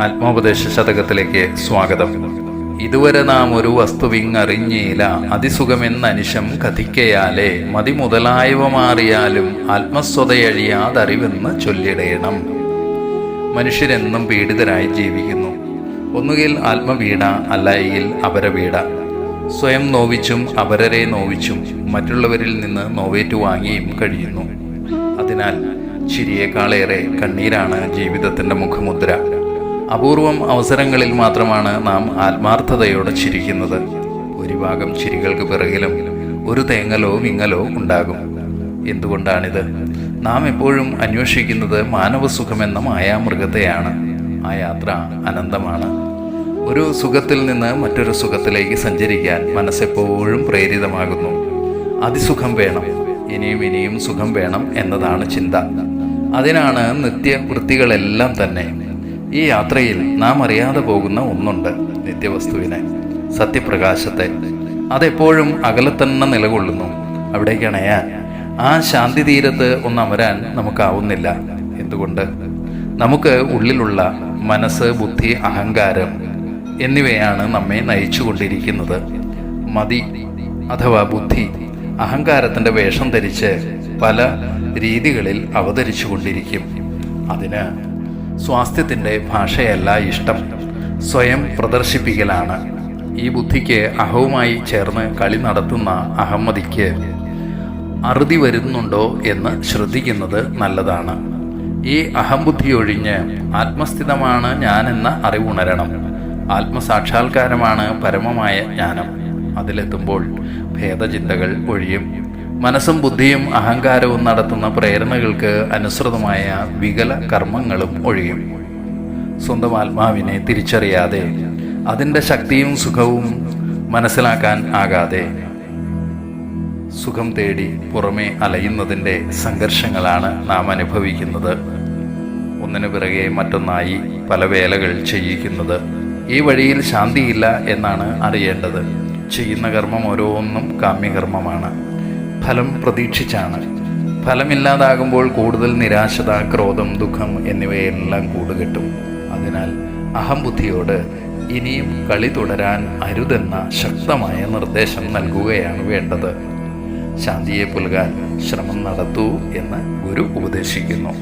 ആത്മോപദേശ ശതകത്തിലേക്ക് സ്വാഗതം. ഇതുവരെ നാം ഒരു വസ്തുവിങ്ങറിഞ്ഞീല, അതിസുഖമെന്നനിശം കഥിക്കയാലേ, മതി മുതലായവ മാറിയാലും ആത്മസ്വതയഴിയാതറിവെന്ന് ചൊല്ലിടേണം. മനുഷ്യരെന്നും പീഡിതരായി ജീവിക്കുന്നു. ഒന്നുകിൽ ആത്മപീഡ, അല്ലായെങ്കിൽ അപരപീഡ. സ്വയം നോവിച്ചും അപരരെ നോവിച്ചും മറ്റുള്ളവരിൽ നിന്ന് നോവേറ്റു വാങ്ങിയും കഴിയുന്നു. അതിനാൽ ചിരിയേക്കാളേറെ കണ്ണീരാണ് ജീവിതത്തിൻ്റെ മുഖമുദ്ര. അപൂർവം അവസരങ്ങളിൽ മാത്രമാണ് നാം ആത്മാർത്ഥതയോടെ ചിരിക്കുന്നത്. ഭൂരിഭാഗം ചിരികൾക്ക് പിറകിലും ഒരു തേങ്ങലോ വിങ്ങലോ ഉണ്ടാകും. എന്തുകൊണ്ടാണിത്? നാം എപ്പോഴും അന്വേഷിക്കുന്നത് മാനവസുഖമെന്ന മായാമൃഗത്തെയാണ്. ആ യാത്ര അനന്തമാണ്. ഒരു സുഖത്തിൽ നിന്ന് മറ്റൊരു സുഖത്തിലേക്ക് സഞ്ചരിക്കാൻ മനസ്സെപ്പോഴും പ്രേരിതമാകുന്നു. അതിസുഖം വേണം, ഇനിയും ഇനിയും സുഖം വേണം എന്നതാണ് ചിന്ത. അതിനാണ് നിത്യവൃത്തികളെല്ലാം തന്നെ. ഈ യാത്രയിൽ നാം അറിയാതെ പോകുന്ന ഒന്നുണ്ട്, നിത്യവസ്തുവിനെ, സത്യപ്രകാശത്തെ. അതെപ്പോഴും അകലെ തന്നെ നിലകൊള്ളുന്നു. അവിടേക്ക് അണയാൻ, ആ ശാന്തി തീരത്ത് ഒന്നമരാൻ നമുക്കാവുന്നില്ല. എന്തുകൊണ്ട്? നമുക്ക് ഉള്ളിലുള്ള മനസ്സ്, ബുദ്ധി, അഹങ്കാരം എന്നിവയാണ് നമ്മെ നയിച്ചു കൊണ്ടിരിക്കുന്നത്. മതി അഥവാ ബുദ്ധി അഹങ്കാരത്തിൻ്റെ വേഷം ധരിച്ച് പല രീതികളിൽ അവതരിച്ചു കൊണ്ടിരിക്കും. അതിന് സ്വാസ്ഥ്യത്തിൻ്റെ ഭാഷയല്ല ഇഷ്ടം, സ്വയം പ്രദർശിപ്പിക്കലാണ്. ഈ ബുദ്ധിക്ക് അഹവുമായി ചേർന്ന് കളി നടത്തുന്ന അഹമ്മതിക്ക് അറുതി വരുന്നുണ്ടോ എന്ന് ശ്രദ്ധിക്കുന്നത് നല്ലതാണ്. ഈ അഹംബുദ്ധി ഒഴിഞ്ഞ് ആത്മസ്ഥിതമാണ് ഞാനെന്ന അറിവുണരണം. ആത്മസാക്ഷാത്കാരമാണ് പരമമായ ജ്ഞാനം. അതിലെത്തുമ്പോൾ ഭേദചിന്തകൾ ഒഴിയും. മനസ്സും ബുദ്ധിയും അഹങ്കാരവും നടത്തുന്ന പ്രേരണകൾക്ക് അനുസൃതമായ വികല കർമ്മങ്ങളും ഒഴിയും. സ്വന്തം ആത്മാവിനെ തിരിച്ചറിയാതെ, അതിൻ്റെ ശക്തിയും സുഖവും മനസ്സിലാക്കാൻ ആകാതെ സുഖം തേടി പുറമേ അലയുന്നതിൻ്റെ സംഘർഷങ്ങളാണ് നാം അനുഭവിക്കുന്നത്. ഒന്നിനു പിറകെ മറ്റൊന്നായി പല വേലകൾ ചെയ്യിക്കുന്നത്. ഈ വഴിയിൽ ശാന്തിയില്ല എന്നാണ് അറിയേണ്ടത്. ചെയ്യുന്ന കർമ്മം ഓരോന്നും കാമ്യകർമ്മമാണ്. ഫലം പ്രതീക്ഷിച്ചാണ്. ഫലമില്ലാതാകുമ്പോൾ കൂടുതൽ നിരാശത, ക്രോധം, ദുഃഖം എന്നിവയെല്ലാം കൂടുകെട്ടും. അതിനാൽ അഹംബുദ്ധിയോട് ഇനിയും കളി തുടരാൻ അരുതെന്ന ശക്തമായ നിർദ്ദേശം നൽകുകയാണ് വേണ്ടത്. ശാന്തിയെ പുൽകാൻ ശ്രമം നടത്തൂ എന്ന് ഗുരു ഉപദേശിക്കുന്നു.